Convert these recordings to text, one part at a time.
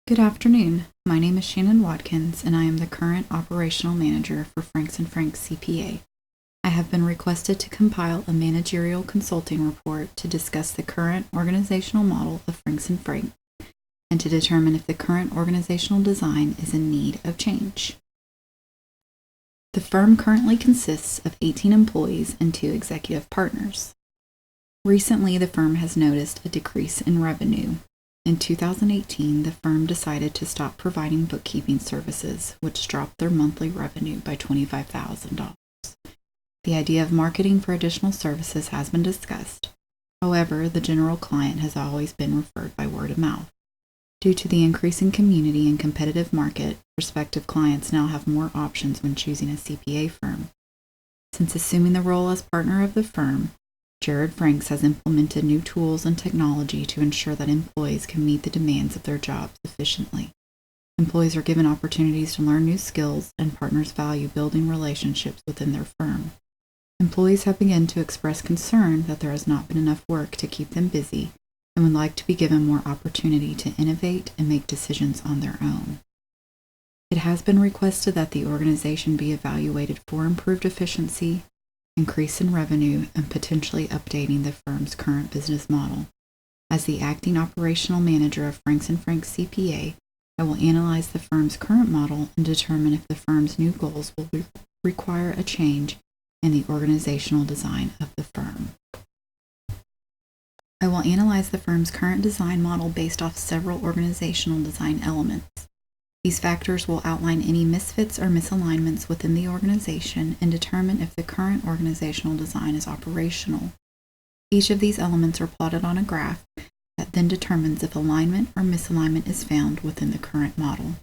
Good afternoon. My name is Shannon Watkins, and I am the current operational manager for Franks & Franks CPA. I have been requested to compile a managerial consulting report to discuss the current organizational model of Franks & Franks and to determine if the current organizational design is in need of change. The firm currently consists of 18 employees and 2 executive partners. Recently, the firm has noticed a decrease in revenue. In 2018, the firm decided to stop providing bookkeeping services, which dropped their monthly revenue by $25,000. The idea of marketing for additional services has been discussed. However, the general client has always been referred by word of mouth. Due to the increasing community and competitive market, prospective clients now have more options when choosing a CPA firm. Since assuming the role as partner of the firm, Jared Franks has implemented new tools and technology to ensure that employees can meet the demands of their jobs efficiently. Employees are given opportunities to learn new skills, and partners value building relationships within their firm. Employees have begun to express concern that there has not been enough work to keep them busy and would like to be given more opportunity to innovate and make decisions on their own. It has been requested that the organization be evaluated for improved efficiency, increase in revenue, and potentially updating the firm's current business model. As the acting operational manager of Franks & Franks CPA, I will analyze the firm's current model and determine if the firm's new goals will require a change in the organizational design of the firm. I will analyze the firm's current design model based off several organizational design elements. These factors will outline any misfits or misalignments within the organization and determine if the current organizational design is operational. Each of these elements are plotted on a graph that then determines if alignment or misalignment is found within the current model.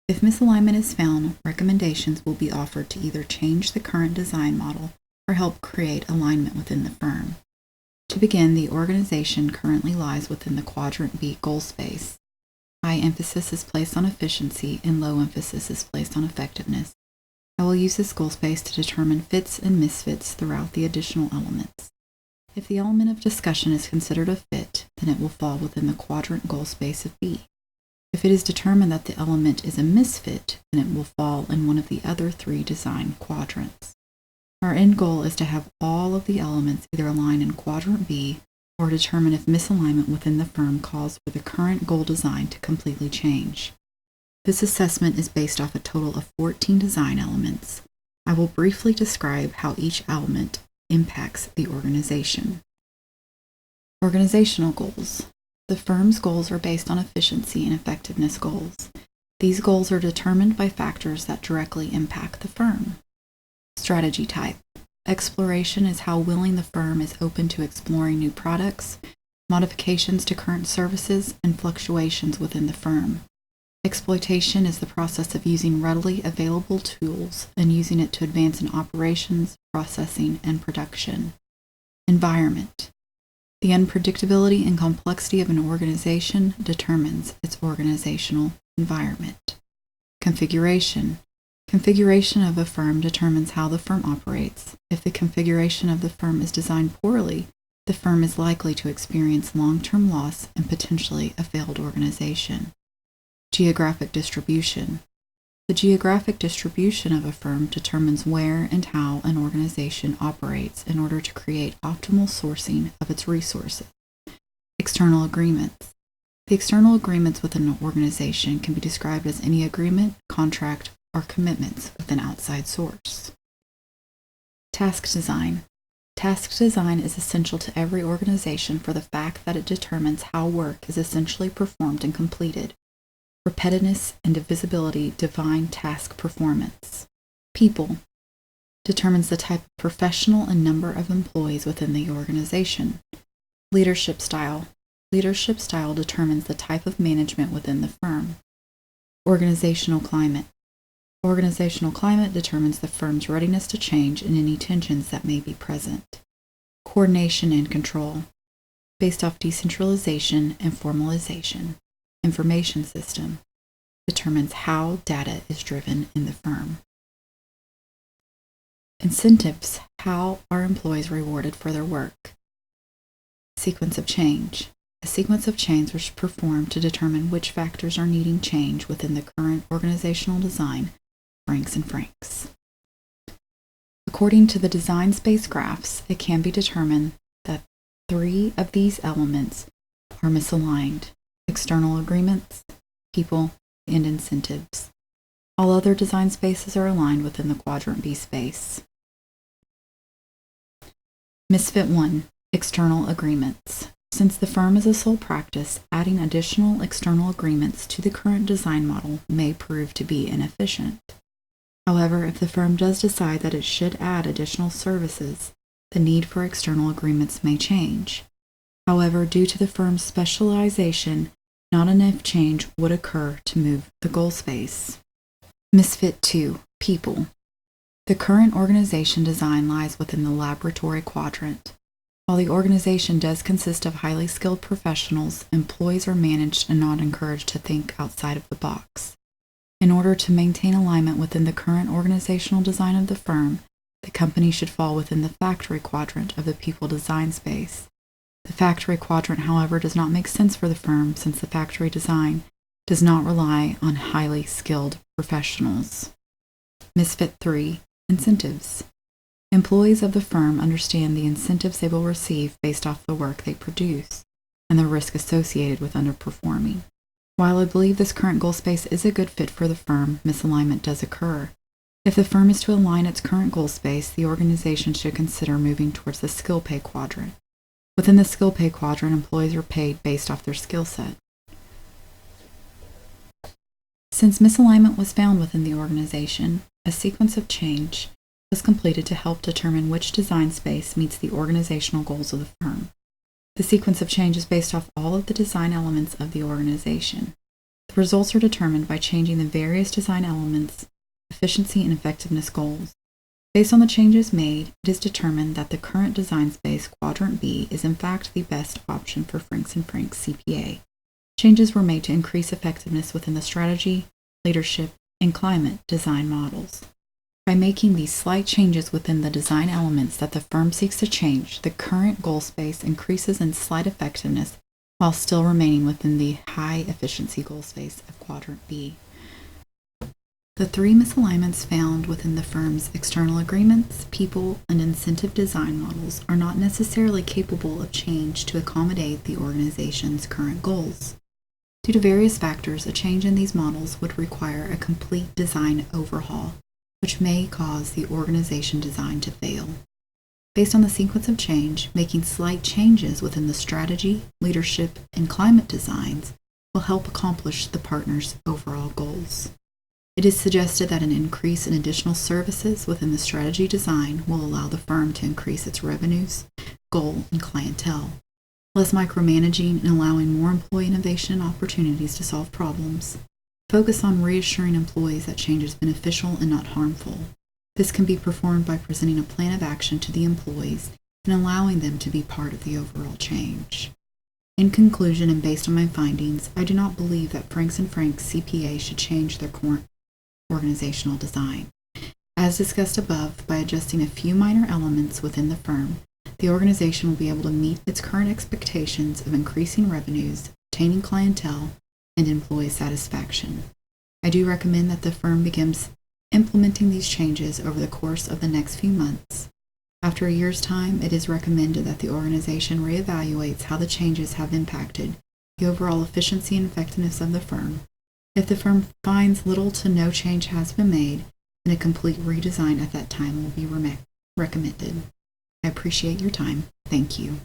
If misalignment is found, recommendations will be offered to either change the current design model or help create alignment within the firm. To begin, the organization currently lies within the Quadrant B goal space. High emphasis is placed on efficiency and low emphasis is placed on effectiveness. I will use this goal space to determine fits and misfits throughout the additional elements. If the element of discussion is considered a fit, then it will fall within the quadrant goal space of B. If it is determined that the element is a misfit, then it will fall in one of the other 3 design quadrants. Our end goal is to have all of the elements either align in quadrant B or determine if misalignment within the firm calls for the current goal design to completely change. This assessment is based off a total of 14 design elements. I will briefly describe how each element impacts the organization. Organizational goals. The firm's goals are based on efficiency and effectiveness goals. These goals are determined by factors that directly impact the firm. Strategy type. Exploration is how willing the firm is open to exploring new products, modifications to current services, and fluctuations within the firm. Exploitation is the process of using readily available tools and using it to advance in operations, processing, and production. Environment. The unpredictability and complexity of an organization determines its organizational environment. Configuration. Configuration of a firm determines how the firm operates. If the configuration of the firm is designed poorly, the firm is likely to experience long-term loss and potentially a failed organization. Geographic distribution. The geographic distribution of a firm determines where and how an organization operates in order to create optimal sourcing of its resources. External agreements. The external agreements within an organization can be described as any agreement, contract, or commitments with an outside source. Task design. Task design is essential to every organization for the fact that it determines how work is essentially performed and completed. Repetitiveness and divisibility define task performance. People. Determines the type of professional and number of employees within the organization. Leadership style. Leadership style determines the type of management within the firm. Organizational climate. Organizational climate determines the firm's readiness to change and any tensions that may be present. Coordination and control. Based off decentralization and formalization. Information system. Determines how data is driven in the firm. Incentives. How are employees rewarded for their work? Sequence of change. A sequence of changes was performed to determine which factors are needing change within the current organizational design, Franks and Franks. According to the design space graphs, it can be determined that 3 of these elements are misaligned: external agreements, people, and incentives. All other design spaces are aligned within the Quadrant B space. Misfit 1. External agreements. Since the firm is a sole practice, adding additional external agreements to the current design model may prove to be inefficient. However, if the firm does decide that it should add additional services, the need for external agreements may change. However, due to the firm's specialization, not enough change would occur to move the goal space. Misfit 2. People. The current organization design lies within the laboratory quadrant. While the organization does consist of highly skilled professionals, employees are managed and not encouraged to think outside of the box. In order to maintain alignment within the current organizational design of the firm, the company should fall within the factory quadrant of the people design space. The factory quadrant, however, does not make sense for the firm since the factory design does not rely on highly skilled professionals. Misfit 3. Incentives. Employees of the firm understand the incentives they will receive based off the work they produce and the risk associated with underperforming. While I believe this current goal space is a good fit for the firm, misalignment does occur. If the firm is to align its current goal space, the organization should consider moving towards the skill pay quadrant. Within the skill pay quadrant, employees are paid based off their skill set. Since misalignment was found within the organization, a sequence of change was completed to help determine which design space meets the organizational goals of the firm. The sequence of change is based off all of the design elements of the organization. The results are determined by changing the various design elements' efficiency and effectiveness goals. Based on the changes made, it is determined that the current design space, Quadrant B, is in fact the best option for Franks and Franks CPA. Changes were made to increase effectiveness within the strategy, leadership, and climate design models. By making these slight changes within the design elements that the firm seeks to change, the current goal space increases in slight effectiveness while still remaining within the high efficiency goal space of Quadrant B. The 3 misalignments found within the firm's external agreements, people, and incentive design models are not necessarily capable of change to accommodate the organization's current goals. Due to various factors, a change in these models would require a complete design overhaul, which may cause the organization design to fail. Based on the sequence of change, making slight changes within the strategy, leadership, and climate designs will help accomplish the partner's overall goals. It is suggested that an increase in additional services within the strategy design will allow the firm to increase its revenues, goal, and clientele, less micromanaging and allowing more employee innovation and opportunities to solve problems. Focus on reassuring employees that change is beneficial and not harmful. This can be performed by presenting a plan of action to the employees and allowing them to be part of the overall change. In conclusion, and based on my findings, I do not believe that Franks and Franks CPA should change their current organizational design. As discussed above, by adjusting a few minor elements within the firm, the organization will be able to meet its current expectations of increasing revenues, obtaining clientele, and employee satisfaction. I do recommend that the firm begins implementing these changes over the course of the next few months. After a year's time, it is recommended that the organization reevaluates how the changes have impacted the overall efficiency and effectiveness of the firm. If the firm finds little to no change has been made, then a complete redesign at that time will be recommended. I appreciate your time. Thank you.